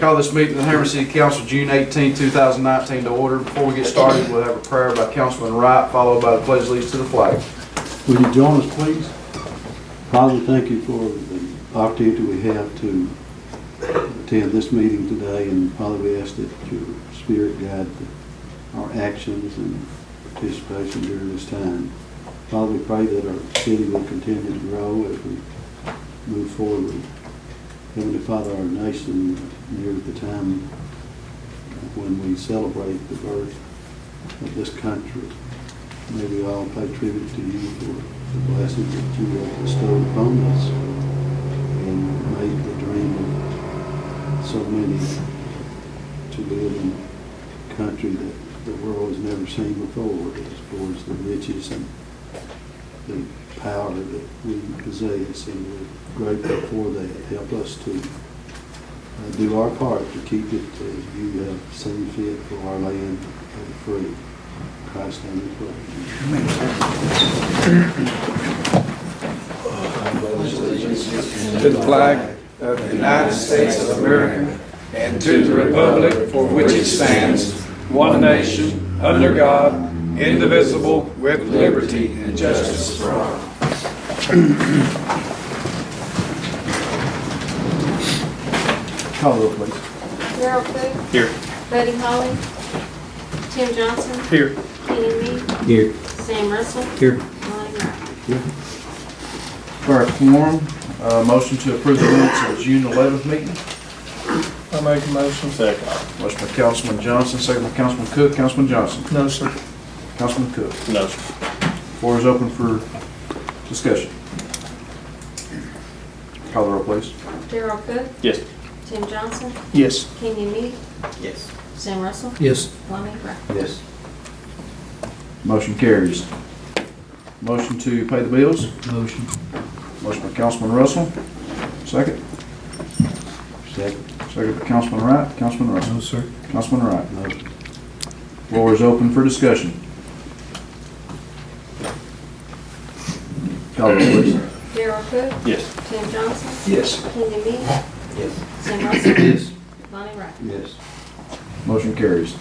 Call this meeting of the Harriman City Council, June 18, 2019 to order. Before we get started, we'll have a prayer by Councilman Wright, followed by the pledge of allegiance to the flag. Will you join us, please? Father, thank you for the opportunity we have to attend this meeting today. And Father, we ask that your Spirit guide our actions and participation during this time. Father, we pray that our city will continue to grow as we move forward. Heavenly Father, our nation nears the time when we celebrate the birth of this country. May we all pay tribute to you for the blessings that you have bestowed upon us and made the dream of so many to live in a country that the world has never seen before, as far as the riches and the power that we possess, and we're grateful for that. Help us to do our part to keep it as you have seen fit for our land and free. In Christ's name we pray. To the flag of the United States of America and to the republic for which it stands, one nation, under God, indivisible, with liberty and justice for all. Call the roll, please. Darryl Cook. Here. Buddy Holly. Tim Johnson. Here. Kenny Me. Here. Sam Russell. Here. Lonnie Wright. For our quorum, motion to approve the minutes of June 11th meeting. I make a motion. Second. Motion by Councilman Johnson, second by Councilman Cook. Councilman Johnson. No, sir. Councilman Cook. No, sir. Floor is open for discussion. Call the roll, please. Darryl Cook. Yes. Tim Johnson. Yes. Kenny Me. Yes. Sam Russell. Yes. Lonnie Wright. Yes. Motion carries. Motion to pay the bills. Motion. Motion by Councilman Russell. Second. Second. Second by Councilman Wright. Councilman Russell. No, sir. Councilman Wright. No. Floor is open for discussion. Call the roll, please. Darryl Cook. Yes. Tim Johnson. Yes. Kenny Me. Yes. Sam Russell. Yes. Lonnie Wright. Yes. Motion carries.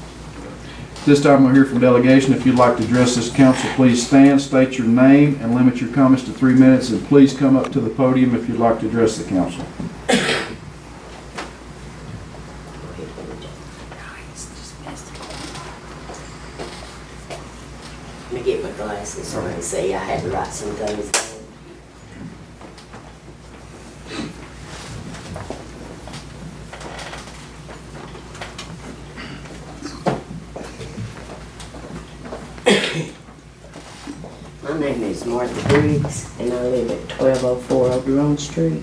This time we'll hear from delegation. If you'd like to address this council, please stand, state your name, and limit your comments to 3 minutes, and please come up to the podium if you'd like to address the council. Let me get my glasses so I can see. I had to write some things down. My name is Martha Briggs, and I live at 1204 Oberon Street.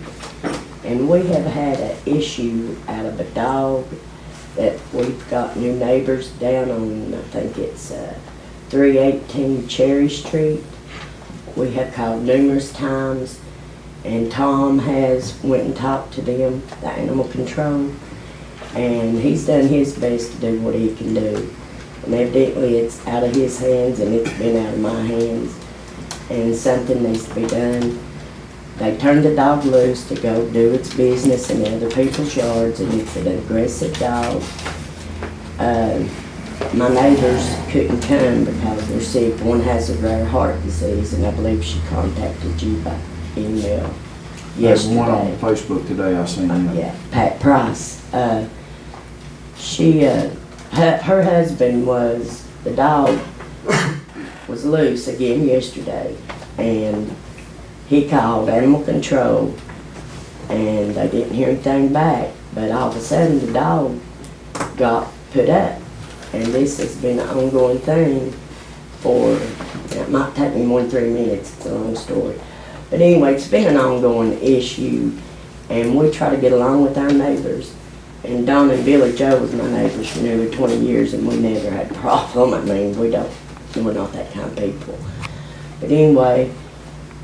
And we have had an issue out of a dog that we've got new neighbors down on, I think it's 318 Cherry Street. We have called numerous times, and Tom has went and talked to them, the animal control, and he's done his best to do what he can do. And evidently it's out of his hands and it's been out of my hands, and something needs to be done. They turned the dog loose to go do its business in other people's yards, and it's an aggressive dog. My neighbors couldn't come because they're sick. One has a rare heart disease, and I believe she contacted you by email There's one on yesterday. Facebook today I seen. Yeah, Pat Price. Her husband the dog was loose again yesterday, and he called animal control, and they didn't hear anything back. But all of a sudden, the dog got put up, and this has been an ongoing thing it might take me more than 3 minutes, it's a long story. But anyway, it's been an ongoing issue, and we try to get along with our neighbors. And Don and Billy Joe was my neighbors for nearly 20 years, and we never had a problem. I mean, we're not that kind of people. But anyway,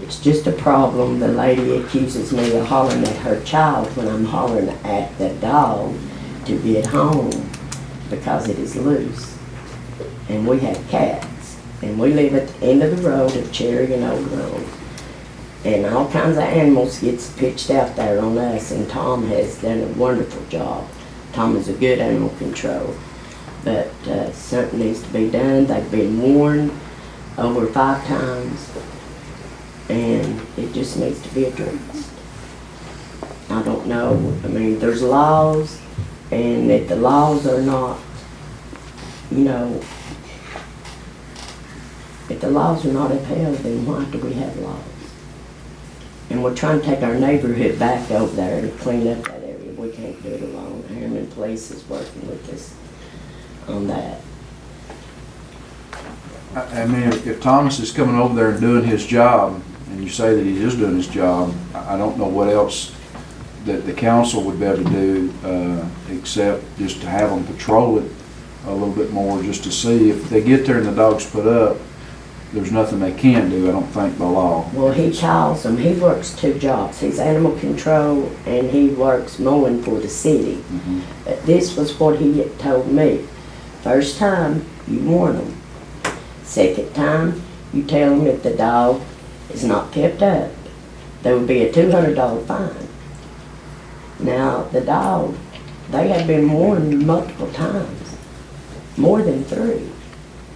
it's just a problem. The lady accuses me of hollering at her child when I'm hollering at the dog to get home because it is loose. And we have cats, and we live at the end of the road of Cherry and Old Road. And all kinds of animals gets pitched out there on us, and Tom has done a wonderful job Tom is a good animal control, but something needs to be done. They've been warned over 5 times, and it just needs to be addressed. I don't know, I mean, there's laws, and if the laws are not, you know, if the laws are not upheld, then why do we have laws? And we're trying to take our neighborhood back over there and clean up that area. We can't do it alone. Harriman Police is working with us on that. I mean, if Thomas is coming over there and doing his job, and you say that he is doing his job, I don't know what else that the council would be able to do, except just to have them patrol it a little bit more, just to see if they get there and the dog's put up, there's nothing they can do, I don't think, by law. Well, he calls them, he works 2 jobs. He's animal control and he works mowing for the city. Mhm. But this was what he had told me. First time, you warn them. Second time, you tell them if the dog is not kept up, there would be a $200 fine. Now, the dog, they have been warned multiple times, more than 3.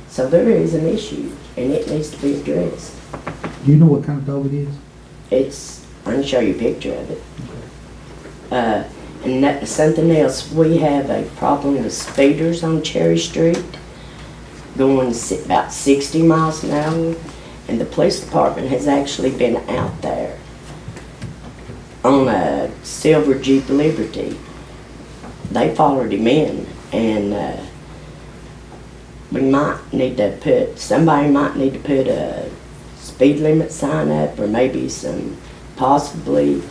So there is an issue, and it needs to be addressed. Do you know what kind of dog it is? I can show you a picture of it. And that, something else, we have a problem with speeders on Cherry Street going about 60 miles an hour, and the police department has actually been out there on a silver Jeep Liberty. They followed him in, and we might need to somebody might need to put a speed limit sign up, or maybe some possibly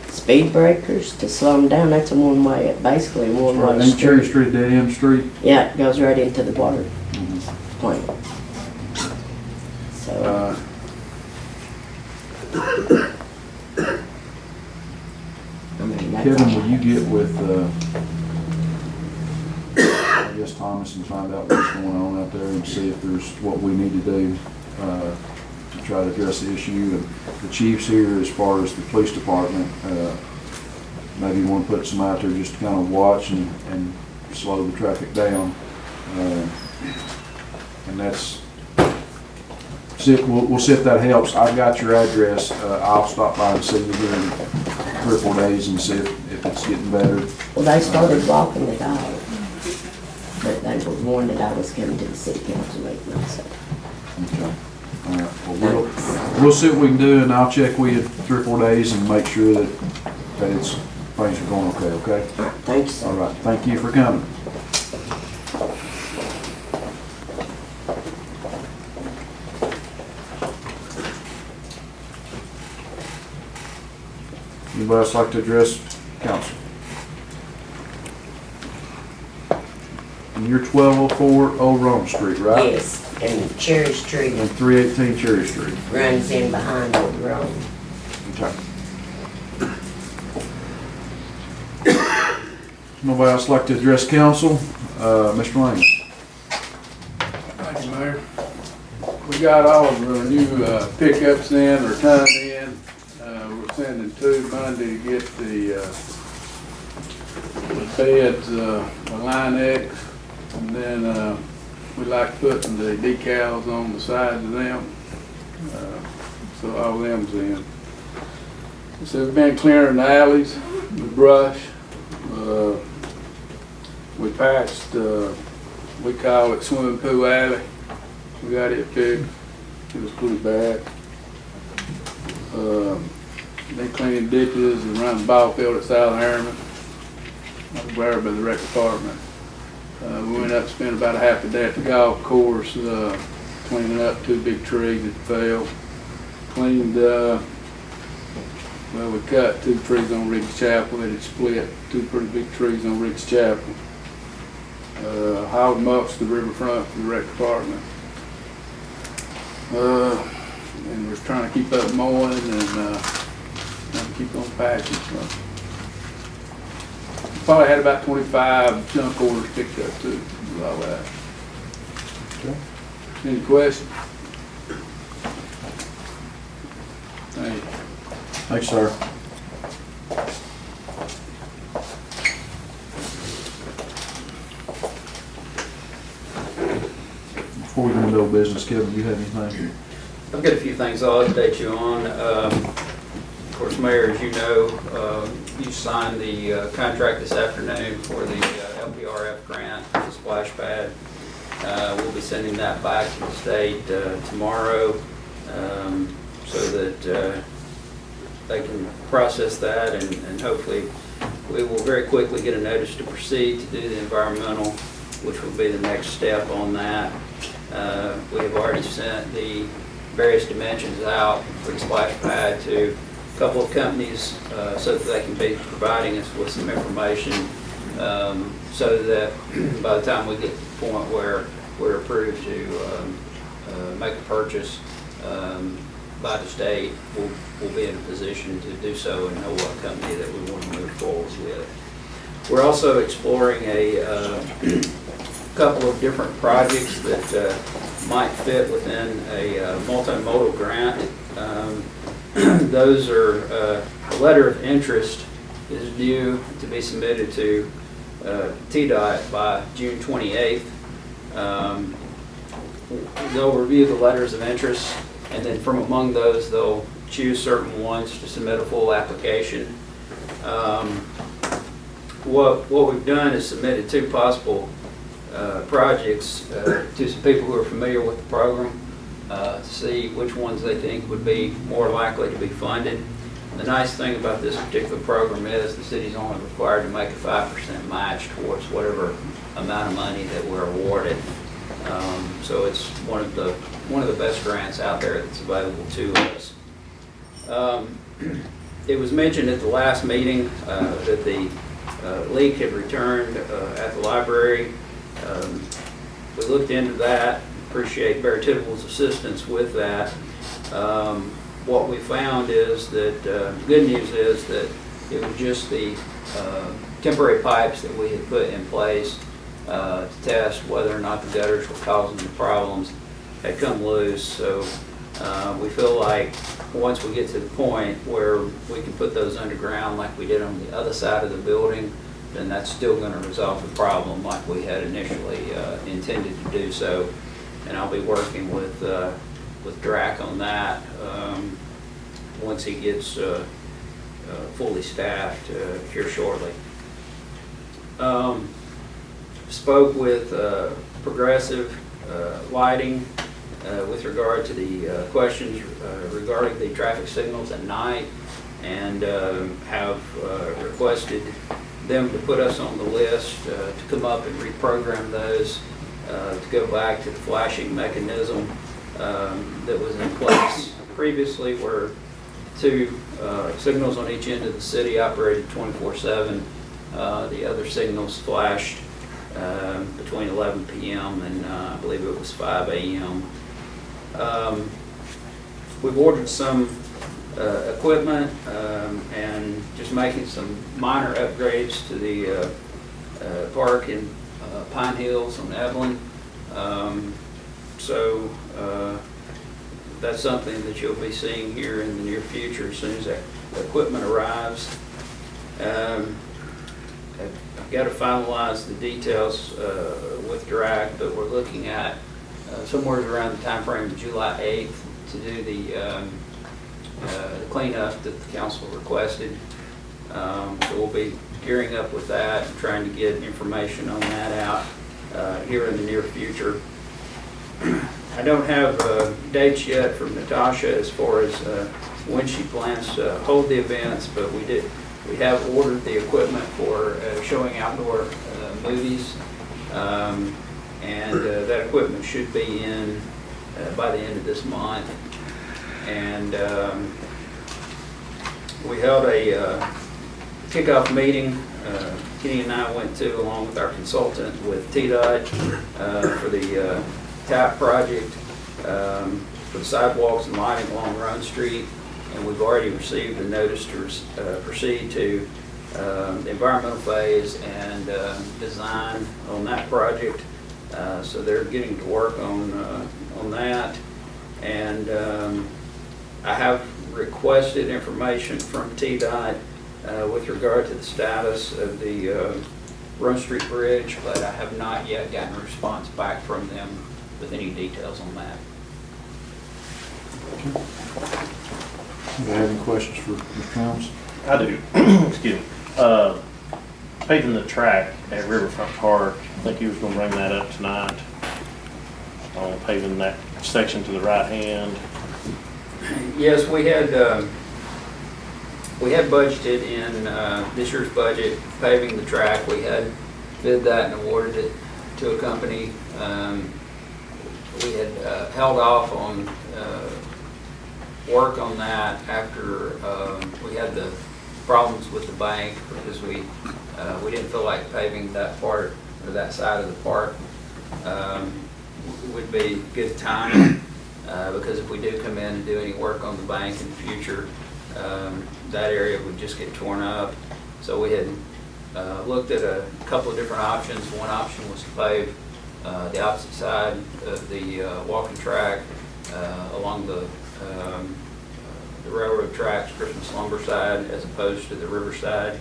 speed breakers to slow them down. That's a one-way, basically a one-way Ain't Cherry street. Street a dead end street? Yeah, it goes right into the water plant. So, I mean, that's Kevin, all. will you get with, I guess Thomas, and find out what's going on out there and see if there's what we need to do to try to address the issue? And the chief's here as far as the police department. Maybe you want to put some out there just to kind of watch and slow the traffic down. And that's, we'll see if that helps. I've got your address. I'll stop by and see you here in 3 or 4 days and see if it's getting better. Well, they started walking the dog, but they were warned that I was coming to the city council meeting also. Okay. All right. Well, we'll see what we can do, and I'll check with you in 3 or 4 days and make sure that things are going okay, okay? All right, thank you, sir. All right. Thank you for coming. Anybody else like to address council? And you're 1204 Old Rome Street, right? Yes, and Cherry Street And 318 Cherry Street. runs in behind Old Rome. Okay. Nobody else like to address council? Mr. Lane? Thank you, Mayor. We got all of our new pickups in, or turned in. We're sending 2 Monday to get the beds, the Line X, and then we like putting the decals on the sides of them. So all them's in. So we've been clearing the alleys, the brush. We patched, we call it Swimming Pool Alley. We got it fixed. It was pretty bad. They cleaned ditches around the ball field at South Harriman. Over there by the rec department. We went up and spent about a half a day at the golf course, cleaning up 2 big trees that fell. Cleaned, well, we cut 2 trees on Rick's Chapel. It had split 2 pretty big trees on Rick's Chapel. Hauled mulch to the riverfront for the rec department. And we're trying to keep up mowing and trying to keep on patching. So. Probably had about 25 junk orders picked up too, with all that. Okay. Any questions? Thank you. Thanks, sir. Before we go into old business, Kevin, do you have anything? I've got a few things I'll update you on. Of course, Mayor, as you know, you signed the contract this afternoon for the LPRF grant for the splash pad. We'll be sending that back to the state tomorrow so that they can process that, and hopefully we will very quickly get a notice to proceed to do the environmental, which will be the next step on that. We have already sent the various dimensions out for the splash pad to a couple of companies so that they can be providing us with some information so that by the time we get to the point where we're approved to make a purchase by the state, we'll be in a position to do so and know what company that we want to move forward with. We're also exploring a couple of different projects that might fit within a multimodal grant. Those are, a letter of interest is due to be submitted to TDOT by June 28th. They'll review the letters of interest, and then from among those, they'll choose certain ones to submit a full application. What we've done is submitted 2 possible projects to some people who are familiar with the program to see which ones they think would be more likely to be funded. The nice thing about this particular program is the city's only required to make a 5% match towards whatever amount of money that we're awarded. So it's one of the best grants out there that's available to us. It was mentioned at the last meeting that the leak had returned at the library. We looked into that. Appreciate Barry Tittle's assistance with that. What we found is that good news is that it was just the temporary pipes that we had put in place to test whether or not the gutters were causing the problems had come loose. So we feel like once we get to the point where we can put those underground like we did on the other side of the building, then that's still going to resolve the problem like we had initially intended to do so. And I'll be working with Drac on that once he gets fully staffed here shortly. Spoke with Progressive Lighting with regard to the questions regarding the traffic signals at night, and have requested them to put us on the list to come up and reprogram those to go back to the flashing mechanism that was in place previously, where 2 signals on each end of the city operated 24/7. The other signals flashed between 11 p.m. and I believe it was 5 a.m. We've ordered some equipment and just making some minor upgrades to the park in Pine Hills on Evelyn. So that's something that you'll be seeing here in the near future as soon as that equipment arrives. I've got to finalize the details with Drac, but we're looking at somewhere around the time frame of July 8th to do the cleanup that the council requested. So we'll be gearing up with that and trying to get information on that out here in the near future. I don't have dates yet from Natasha as far as when she plans to hold the events, but we have ordered the equipment for showing outdoor movies, and that equipment should be in by the end of this month. And we held a kickoff meeting. Kenny and I went to, along with our consultant with TDOT, for the TAP project for the sidewalks and lighting along Rhone Street. And we've already received a notice to proceed to the environmental phase and design on that project. So they're getting to work on that. And I have requested information from TDOT with regard to the status of the Rhone Street Bridge, but I have not yet gotten a response back from them with any details on that. Do you have any questions for Mr. Helms? I do. Excuse me. Paving the track at Riverfront Park, I think he was gonna bring that up tonight. On paving that section to the right hand. Yes, we had budgeted in this year's budget paving the track. We had bid that and awarded it to a company. We had held off on work on that after we had the problems with the bank because we didn't feel like paving that part or that side of the park would be good time because if we do come in and do any work on the bank in the future, that area would just get torn up. So we had looked at a couple of different options. One option was to pave the opposite side of the walking track along the railroad tracks, Christmas lumber side, as opposed to the river side.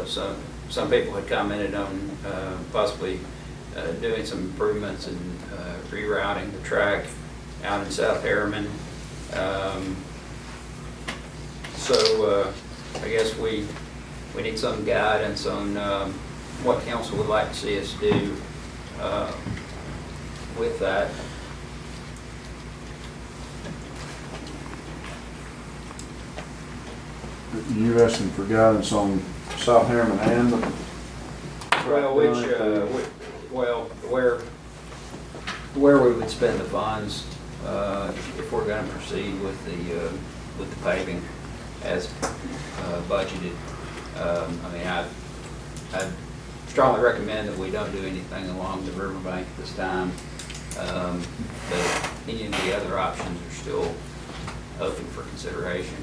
So some people had commented on possibly doing some improvements and rerouting the track out in South Harriman. So I guess we need some guidance on what council would like to see us do with that. You're asking for guidance on South Harriman and the... Well, where we would spend the funds if we're going to proceed with the paving as budgeted. I mean, I strongly recommend that we don't do anything along the riverbank at this time, but any of the other options are still open for consideration.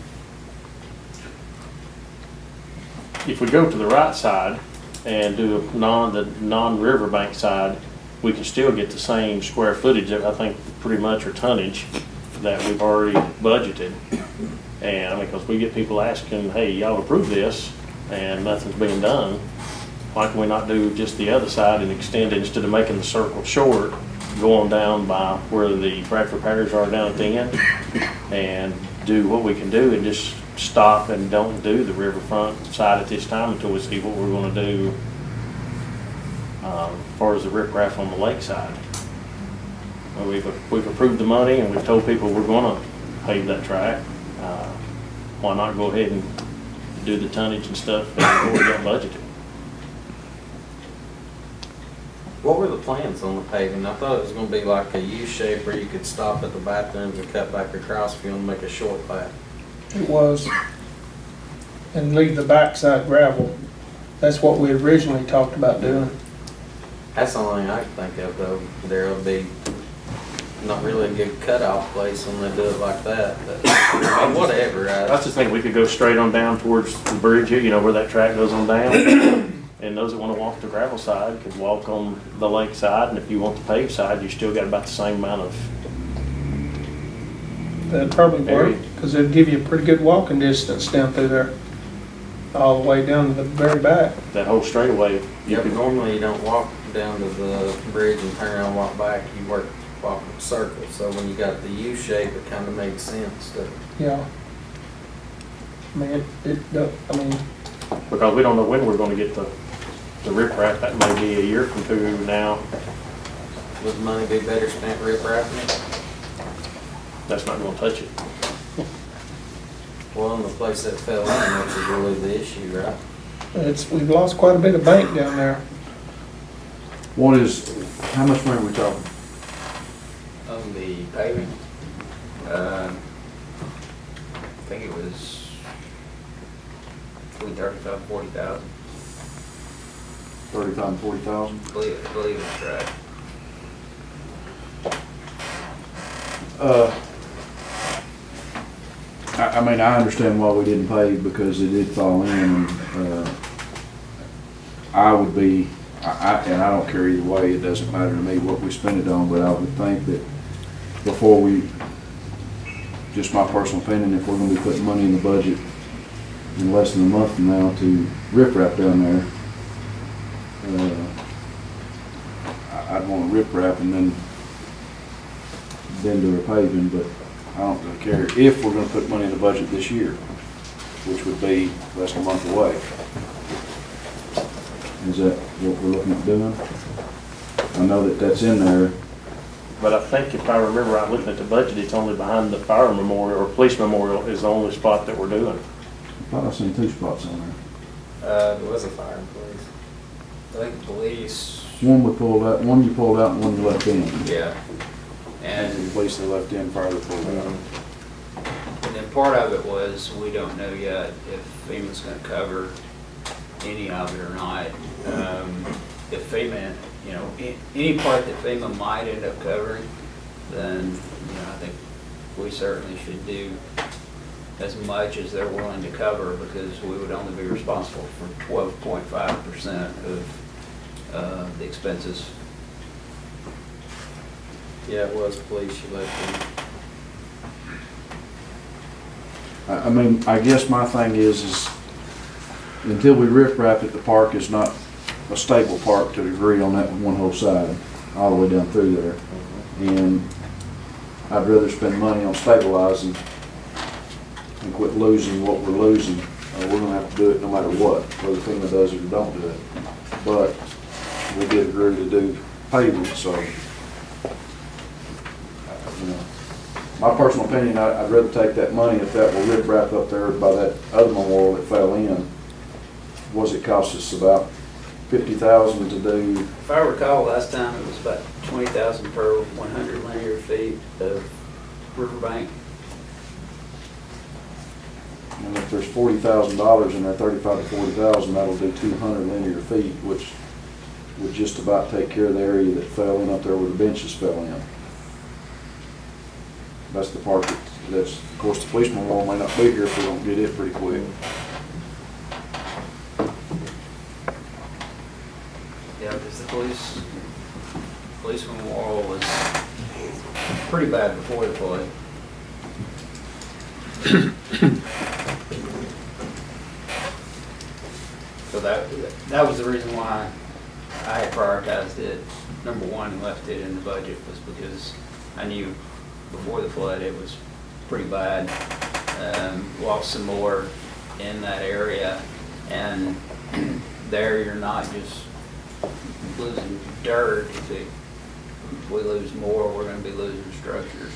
If we go to the right side and do the non-riverbank side, we can still get the same square footage, I think, pretty much, or tonnage that we've already budgeted. And I mean, because we get people asking, hey, y'all approve this, and nothing's being done. Why can we not do just the other side and extend it instead of making the circle short, going down by where the Bradford Parish are down at the end, and do what we can do and just stop and don't do the riverfront side at this time until we see what we're going to do as far as the riprap on the lake side. Well, we've approved the money and we've told people we're going to pave that track. Why not go ahead and do the tonnage and stuff before we got budgeted? What were the plans on the paving? I thought it was gonna be like a U shape where you could stop at the bathrooms and cut back across if you want to make a short path. It was, and leave the backside gravel. That's what we originally talked about doing. That's the only thing I can think of though. There'll be not really a good cutoff place when they do it like that, but I mean, whatever. I was just thinking we could go straight on down towards the bridge here, you know, where that track goes on down. And those that want to walk the gravel side could walk on the lake side, and if you want the paved side, you still got about the same amount of. That'd probably work, because it'd give you a pretty good walking distance down through there, all the way down to the very back. That whole straightaway. Yeah, but normally you don't walk down to the bridge and turn around and walk back. You walk in a circle. So when you got the U shape, it kind of made sense to. Yeah. I mean, I mean, Because we don't know when we're going to get the riprap. That may be a year from two now. Would the money be better spent riprapping it? That's not going to touch it. Well, in the place that fell in, which is really the issue, right? we've lost quite a bit of bank down there. How much money are we talking? On the paving, I think it was between 35 and 40,000. 35,000 and 40,000? I believe it's right. I mean, I understand why we didn't pay because it did fall in, and I would be, and I don't care either way, it doesn't matter to me what we spend it on, but I would think that before we, just my personal opinion, if we're gonna be putting money in the budget in less than a month from now to riprap down there, I'd want to riprap and then then do our paving, but I don't really care if we're gonna put money in the budget this year, which would be less than a month away. Is that what we're looking at doing? I know that that's in there. But I think if I remember right, looking at the budget, it's only behind the fire memorial, or police memorial is the only spot that we're doing. I thought I seen 2 spots on there. There was a fire in place. I think police, One we pulled out, one you pulled out, and one you left in. yeah. And And the police they left in, fire they pulled out. And then part of it was, we don't know yet if FEMA's gonna cover any of it or not. If FEMA, you know, any part that FEMA might end up covering, then, you know, I think we certainly should do as much as they're willing to cover, because we would only be responsible for 12.5% of the expenses. Yeah, it was police you left in. I mean, I guess my thing is until we riprap it, the park is not a stable park to a degree on that one whole side, all the way down through there. And I'd rather spend money on stabilizing and quit losing what we're losing. We're gonna have to do it no matter what, whether FEMA does it or don't do it. But we did agree to do paving, so, you know, my personal opinion, I'd rather take that money if that were riprap up there by that other memorial that fell in. Was it cost us about $50,000 to do? If I recall, last time it was about 20,000 per 100 linear feet of riverbank. And if there's $40,000 in there, 35 to 40,000, that'll do 200 linear feet, which would just about take care of the area that fell in up there where the benches fell in. That's the part that's, of course, the police memorial may not be here if we don't get it pretty quick. Yeah, because the police memorial was pretty bad before the flood. So that was the reason why I had prioritized it. Number one, and left it in the budget, was because I knew before the flood it was pretty bad. Lost some more in that area, and there you're not just losing dirt. If we lose more, we're going to be losing structures.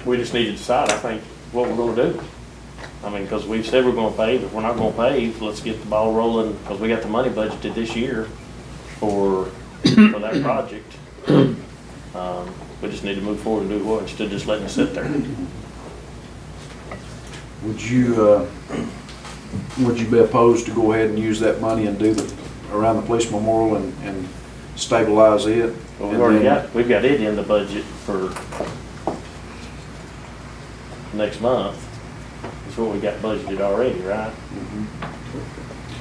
We just need to decide, I think, what we're gonna do. I mean, because we've said we're gonna pave. If we're not gonna pave, let's get the ball rolling, because we got the money budgeted this year for that project. We just need to move forward and do what, instead of just letting it sit there. Would you be opposed to go ahead and use that money and do around the police memorial and stabilize it? Well, we've got it in the budget for next month. That's what we got budgeted already, right?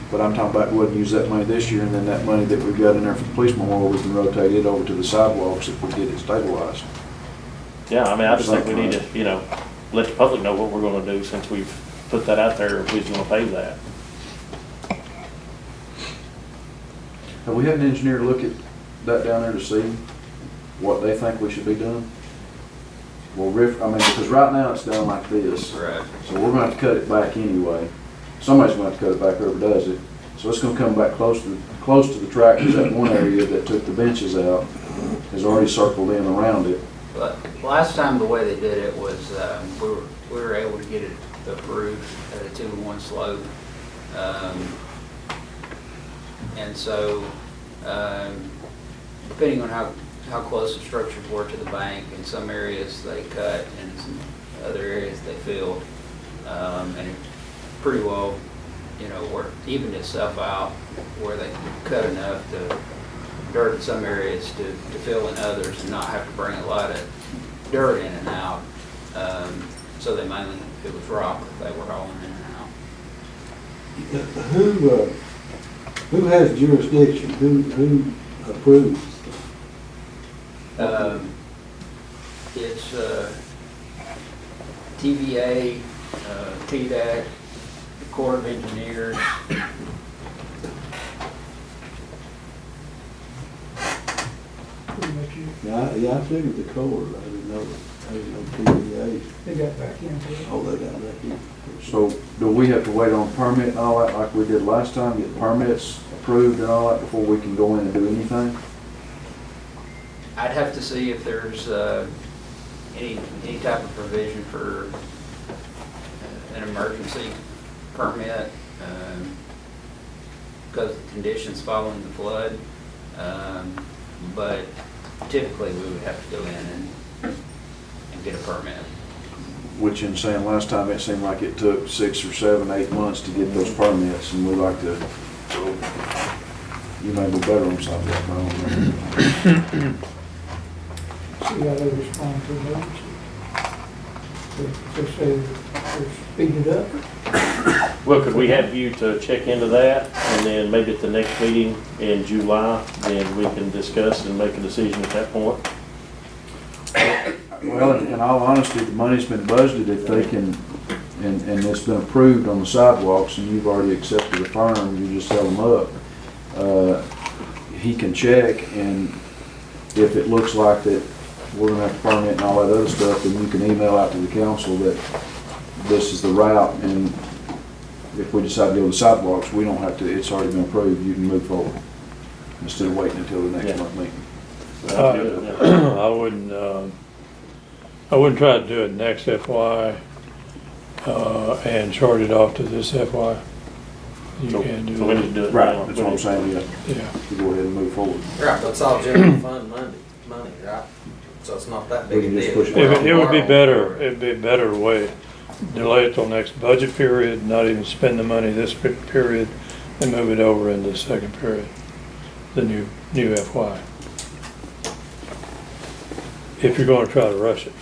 But I'm talking about, wouldn't use that money this year, and then that money that we've got in there for the police memorial, we can rotate it over to the sidewalks if we get it stabilized. Yeah, I mean, I just think we need to, you know, let the public know what we're gonna do, since we've put that out there, if we're gonna pave that. Have we had an engineer look at that down there to see what they think we should be doing? Well, because right now it's down like this. Right. So we're gonna have to cut it back anyway. Somebody's gonna have to cut it back, whoever does it. So it's gonna come back close to the track, because that one area that took the benches out is already circled in around it. But last time, the way they did it was, we were able to get it approved at a 2-to-1 slope. And so, depending on how close the structures were to the bank, in some areas they cut, and in some other areas they filled. And it pretty well, you know, evened itself out, where they cut enough to dirt in some areas to fill in others, and not have to bring a lot of dirt in and out. So they mainly, if it was rock, they were hauling in and out. Who has jurisdiction? Who approves? It's TVA, TDAC, the Corps of Engineers. Yeah, I figured the core, I didn't know PDAs. They got back into it. Oh, they got back in. So do we have to wait on permit and all that like we did last time, get permits approved and all that before we can go in and do anything? I'd have to see if there's any type of provision for an emergency permit, because of the conditions following the flood. But typically, we would have to go in and get a permit. Which in saying last time, it seemed like it took 6 or 7, 8 months to get those permits, and we like to, you may be better on something, I don't know. See how they respond to emergency. They say they're speeded up. Well, could we have you to check into that, and then maybe at the next meeting in July, then we can discuss and make a decision at that point? Well, in all honesty, the money's been budgeted if they can, and it's been approved on the sidewalks, and you've already accepted the firm, you just held them up. He can check, and if it looks like that we're gonna have to permit and all that other stuff, then you can email out to the council that this is the route, and if we decide to go to the sidewalks, we don't have to, it's already been approved, you can move forward, instead of waiting until the next Yeah. month meeting. I wouldn't try to do it next FY, and charge it off to this FY. You can't do So we need to it. do it Right, now. that's what I'm saying, yeah, Yeah. to go ahead and move forward. Right, that's all general fund money, right? So it's not that We big a can just deal. push it It would be better, it'd be a better way, delay it till next budget period, not even spend the money this period, and move it over into the second period, the new FY. If you're gonna try to rush it.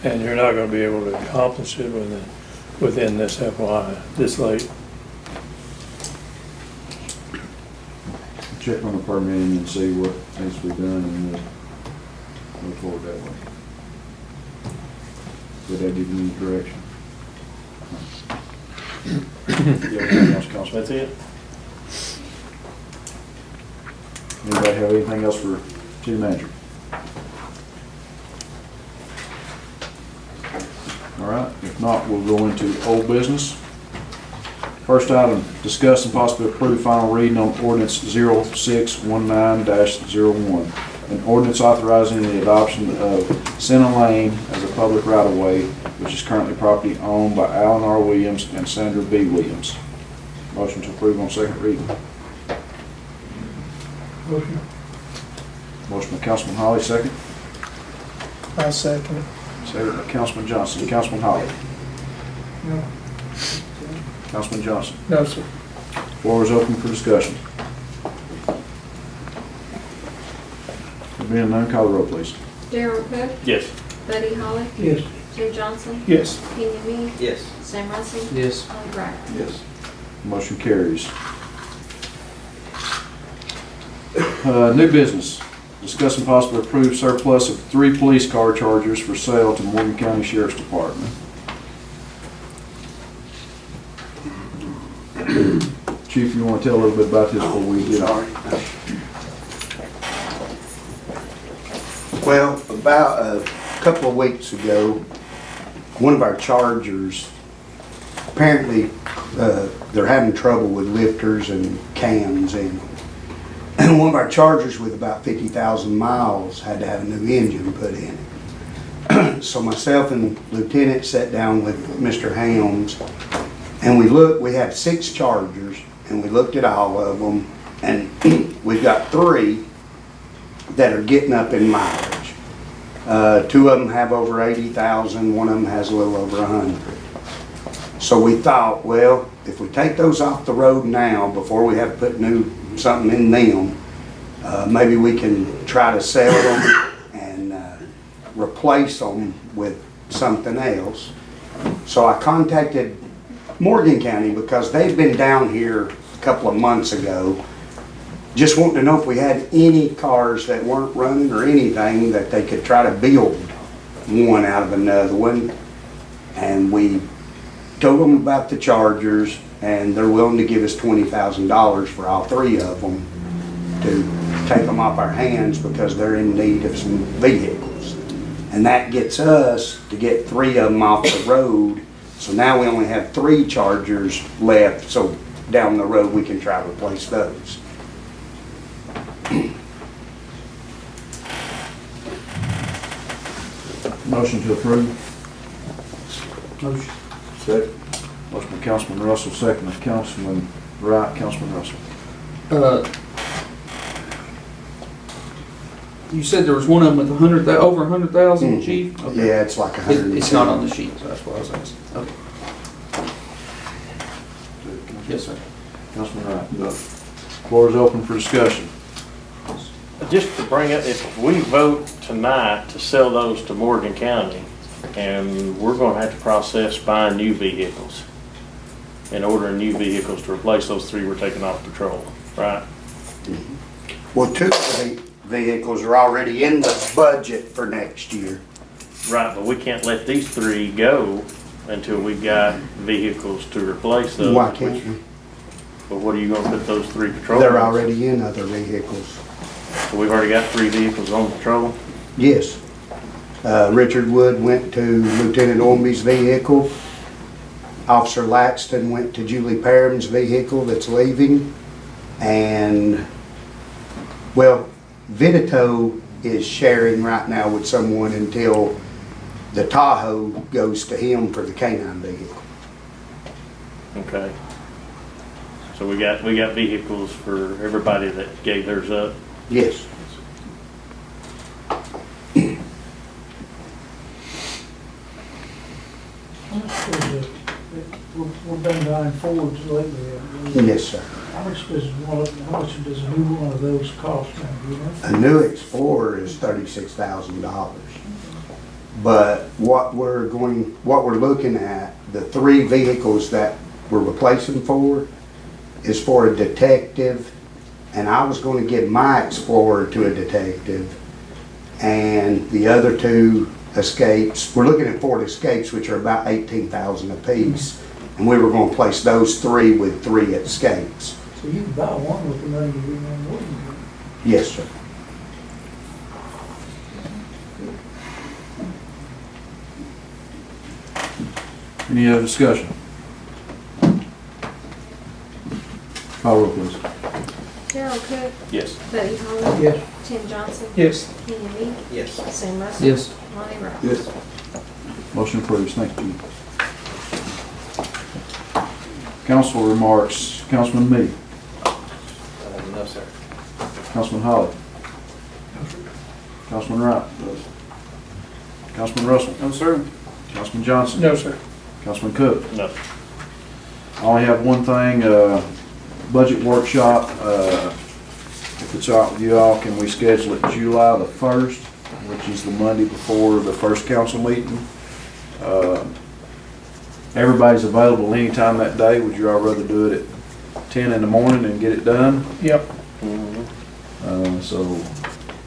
And you're not gonna be able to accomplish it within this FY, this late. Check on the permitting and see what needs to be done, and we'll move forward that way. Would that give you any direction? You have anything else, Councilman? That's it? Anybody have anything else for city manager? All right, if not, we'll go into old business. First item, discuss and possibly approve final reading on ordinance 0619-01. An ordinance authorizing the adoption of Senna Lane as a public right-of-way, which is currently property owned by Alan R. Williams and Sandra B. Williams. Motion to approve on second reading. Motion. Motion by Councilman Holly, second. I second it. Second by Councilman Johnson. Councilman Holly. No. Councilman Johnson. No, sir. Floor is open for discussion. There being none, call the roll, please. Darryl Cook, Yes. Buddy Holly, Yes. Jim Johnson, Yes. Kenny Me, Yes. Sam Russell, Yes. Lonnie Wright. Yes. Motion carries. New business. Discuss and possibly approve surplus of 3 police car chargers for sale to Morgan County Sheriff's Department. Chief, you want to tell a little bit about this before we get on? Well, about a couple of weeks ago, one of our chargers, apparently they're having trouble with lifters and cams, and one of our chargers with about 50,000 miles had to have a new engine put in it. So myself and Lieutenant sat down with Mr. Helms, and we have 6 chargers, and we looked at all of them, and we've got 3 that are getting up in mileage. 2 of them have over 80,000, one of them has a little over 100. So we thought, well, if we take those off the road now, before we have to put something in them, maybe we can try to sell them and replace them with something else. So I contacted Morgan County because they've been down here a couple of months ago, just wanting to know if we had any cars that weren't running or anything that they could try to build one out of another one. And we told them about the chargers, and they're willing to give us $20,000 for all 3 of them to take them off our hands because they're in need of some vehicles. And that gets us to get 3 of them off the road. So now we only have 3 Chargers left, so down the road we can try to replace those. Motion to approve. Motion. Second. Motion by Councilman Russell, second by Councilman Wright. Councilman Russell. You said there was one of them with over 100,000, Chief? Okay. Yeah, it's like 100. It's not on the sheet, so that's what I was asking. Okay. Yes, sir. Councilman Wright. Floor is open for discussion. Just to bring up, if we vote tonight to sell those to Morgan County, and we're gonna have to process buying new vehicles and ordering new vehicles to replace those 3 we're taking off patrol, right? Well, 2 of the vehicles are already in the budget for next year. Right, but we can't let these 3 go until we've got vehicles to replace those. Why can't we? But what are you gonna put those 3 patrol? They're cars? already in other vehicles. So we've already got 3 vehicles on patrol? Yes. Richard Wood went to Lieutenant Ormby's vehicle. Officer Laxton went to Julie Parham's vehicle that's leaving. And, well, Vidito is sharing right now with someone until the Tahoe goes to him for the canine vehicle. Okay. So we got vehicles for everybody that gave theirs up? Yes. We've been buying Fords lately. haven't we? Yes, sir. How much does a new one of those cost now, do you know? A new Explorer is $36,000. But what we're looking at, the 3 vehicles that we're replacing for is for a detective, and I was going to give my Explorer to a detective, and the other 2 Escapes, we're looking at Ford Escapes, which are about $18,000 a piece, and we were going to place those 3 with 3 Escapes. So you can buy one with the money you bring on, wouldn't you? Yes, sir. Any other discussion? Call roll, please. Darryl Cook, Yes. Buddy Holly, Yes. Tim Johnson, Yes. Kenny Me, Yes. Sam Russell. Yes. Lonnie Wright. Yes. Motion approves. Thank you. Council remarks. Councilman Meade. No, sir. Councilman Holly. Councilman Wright. Councilman Russell. No, sir. Councilman Johnson. No, sir. Councilman Cook. No. I only have one thing, budget workshop. If it's all right with you all, can we schedule it July the 1st, which is the Monday before the first council meeting? Everybody's available anytime that day. Would you all rather do it at 10 in the morning and get it done? Yep. So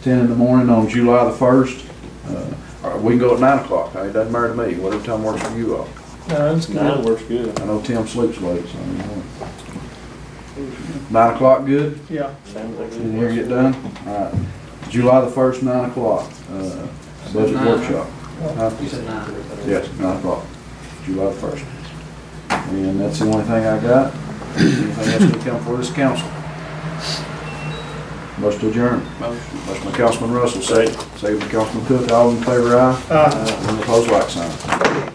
10 in the morning on July the 1st. Or we can go at 9 o'clock. It doesn't matter to me. Whatever time works for you all. No, that's That good. works good. I know Tim sleeps late, so I don't know. 9 o'clock good? Yeah. Sounds like Did you hear get done? All right. July the 1st, 9 o'clock, budget Nine. workshop. Huh? You said 9. Yes, 9 o'clock, July the 1st. And that's the only thing I got. Anything else to come for this council? Motion to adjourn. Motion by Councilman Russell, second by Councilman Cook. All in favor, aye. Any opposed, like sign.